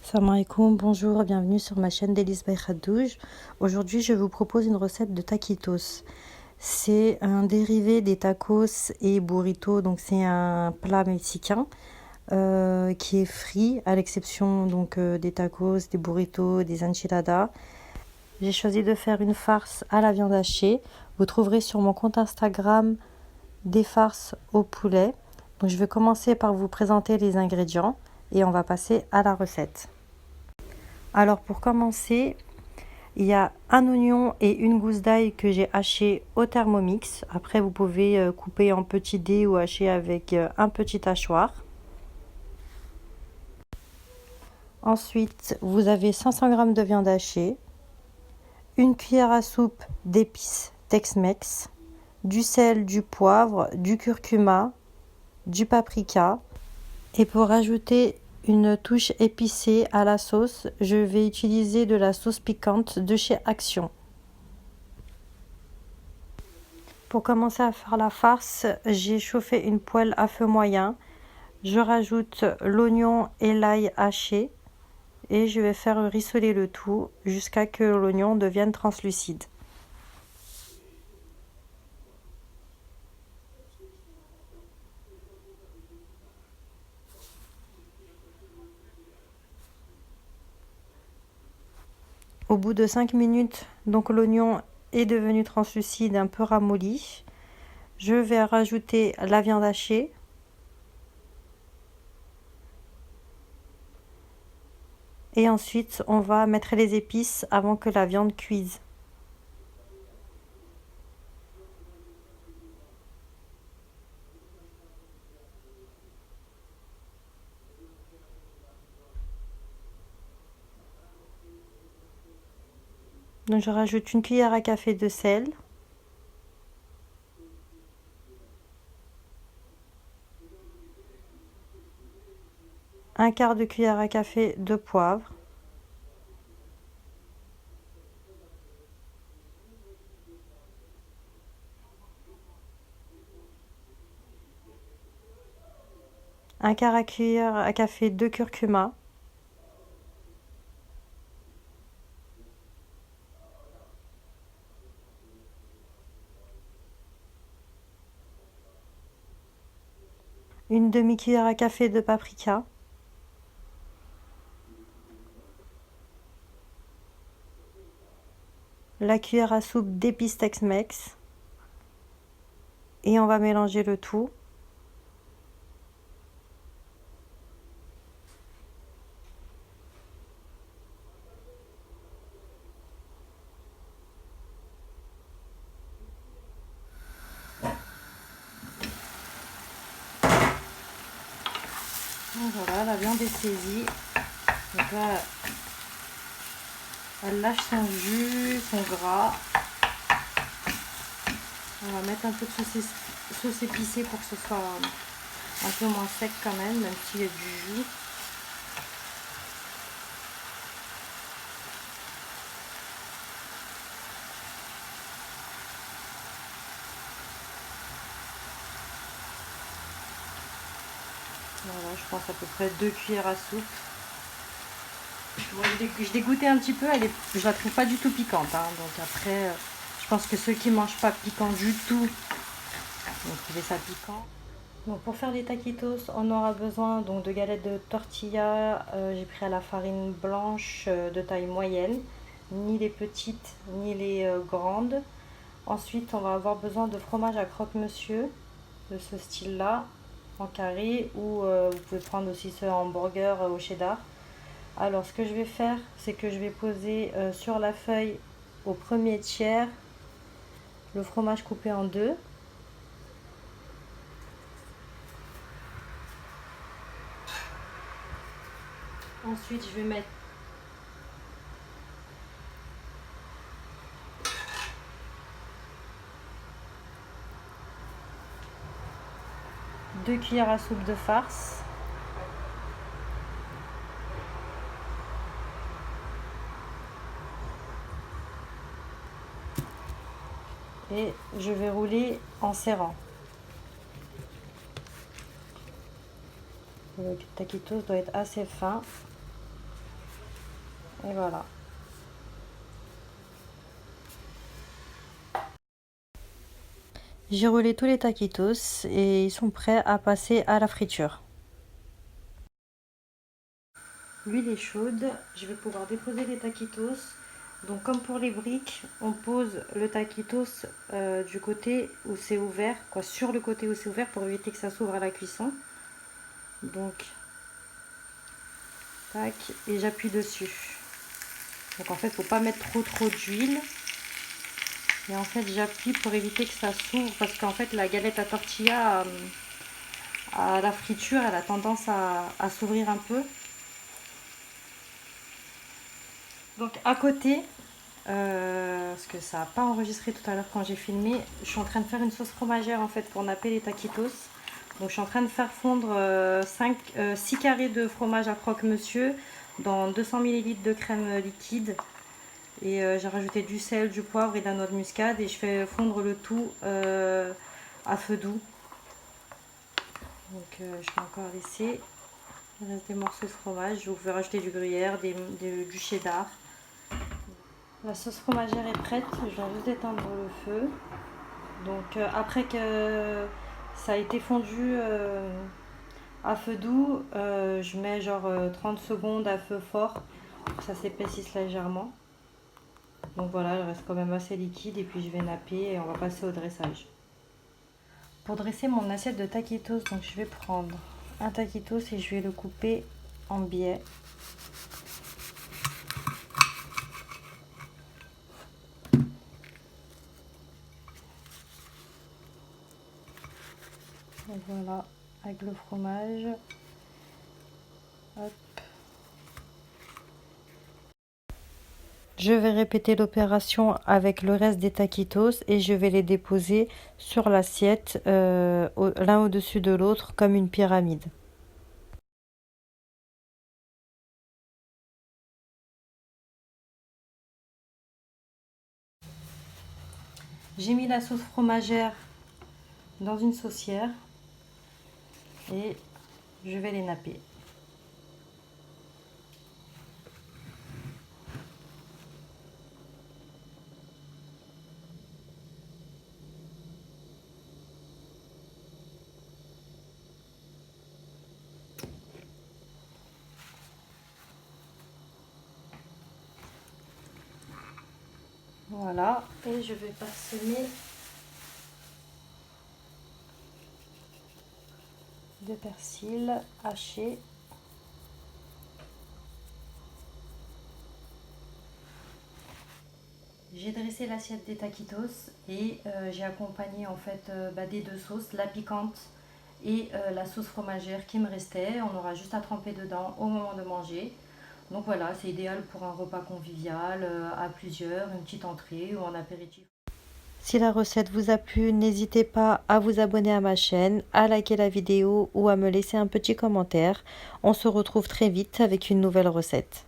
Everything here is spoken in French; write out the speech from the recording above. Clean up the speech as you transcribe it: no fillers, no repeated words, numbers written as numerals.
Salam alaikum, bonjour, bienvenue sur ma chaîne Délices by Khadouj. Aujourd'hui, je vous propose une recette de taquitos. C'est un dérivé des tacos et burritos, donc c'est un plat mexicain qui est frit, à l'exception des tacos, des burritos, des enchiladas. J'ai choisi de faire une farce à la viande hachée. Vous trouverez sur mon compte Instagram des farces au poulet. Donc je vais commencer par vous présenter les ingrédients et on va passer à la recette. Alors pour commencer, il y a un oignon et une gousse d'ail que j'ai haché au Thermomix. Après, vous pouvez couper en petits dés ou hacher avec un petit hachoir. Ensuite, vous avez 500 g de viande hachée, une cuillère à soupe d'épices Tex-Mex, du sel, du poivre, du curcuma, du paprika. Et pour ajouter une touche épicée à la sauce, je vais utiliser de la sauce piquante de chez Action. Pour commencer à faire la farce, j'ai chauffé une poêle à feu moyen. Je rajoute l'oignon et l'ail haché et je vais faire rissoler le tout jusqu'à ce que l'oignon devienne translucide. Au bout de 5 minutes, donc l'oignon est devenu translucide, un peu ramolli. Je vais rajouter la viande hachée. Et ensuite, on va mettre les épices avant que la viande cuise. Donc je rajoute une cuillère à café de sel. Un quart de cuillère à café de poivre. Un quart à cuillère à café de curcuma. Une demi-cuillère à café de paprika. La cuillère à soupe d'épices Tex-Mex. Et on va mélanger le tout. Donc voilà, la viande est saisie. Donc là, elle lâche son jus, son gras. On va mettre un peu de sauce épicée pour que ce soit un peu moins sec quand même s'il y a du jus. Voilà, je pense à peu près 2 cuillères à soupe. Je l'ai goûté un petit peu, je la trouve pas du tout piquante. Donc après, je pense que ceux qui mangent pas piquant du tout vont trouver ça piquant. Donc pour faire des taquitos, on aura besoin donc de galettes de tortilla. J'ai pris à la farine blanche de taille moyenne, ni les petites ni les grandes. Ensuite, on va avoir besoin de fromage à croque-monsieur de ce style-là, en carré, ou vous pouvez prendre aussi ce hamburger au cheddar. Alors ce que je vais faire, c'est que je vais poser sur la feuille au premier tiers le fromage coupé en deux. Ensuite, je vais mettre deux cuillères à soupe de farce. Et je vais rouler en serrant. Le taquitos doit être assez fin. Et voilà. J'ai roulé tous les taquitos et ils sont prêts à passer à la friture. L'huile est chaude, je vais pouvoir déposer les taquitos. Donc comme pour les briques, on pose le taquitos du côté où c'est ouvert, quoi, sur le côté où c'est ouvert pour éviter que ça s'ouvre à la cuisson. Donc, tac, et j'appuie dessus. Donc en fait, il ne faut pas mettre trop d'huile. Et en fait, j'appuie pour éviter que ça s'ouvre parce qu'en fait, la galette à tortilla à la friture, elle a tendance à s'ouvrir un peu. Donc à côté, parce que ça n'a pas enregistré tout à l'heure quand j'ai filmé, je suis en train de faire une sauce fromagère en fait pour napper les taquitos. Donc je suis en train de faire fondre 6 carrés de fromage à croque-monsieur dans 200 ml de crème liquide. Et j'ai rajouté du sel, du poivre et de la noix de muscade et je fais fondre le tout à feu doux. Donc je vais encore laisser. Il reste des morceaux de fromage. Vous pouvez rajouter du gruyère, du cheddar. La sauce fromagère est prête. Je viens juste d'éteindre le feu. Donc après que ça a été fondu à feu doux, je mets genre 30 secondes à feu fort pour que ça s'épaississe légèrement. Donc voilà, elle reste quand même assez liquide et puis je vais napper et on va passer au dressage. Pour dresser mon assiette de taquitos, donc je vais prendre un taquitos et je vais le couper en biais. Et voilà, avec le fromage. Hop. Je vais répéter l'opération avec le reste des taquitos et je vais les déposer sur l'assiette, l'un au-dessus de l'autre, comme une pyramide. J'ai mis la sauce fromagère dans une saucière et je vais les napper. Voilà, et je vais parsemer de persil haché. J'ai dressé l'assiette des taquitos et j'ai accompagné en fait des deux sauces, la piquante et la sauce fromagère qui me restait. On aura juste à tremper dedans au moment de manger. Donc voilà, c'est idéal pour un repas convivial à plusieurs, une petite entrée ou un apéritif. Si la recette vous a plu, n'hésitez pas à vous abonner à ma chaîne, à liker la vidéo ou à me laisser un petit commentaire. On se retrouve très vite avec une nouvelle recette.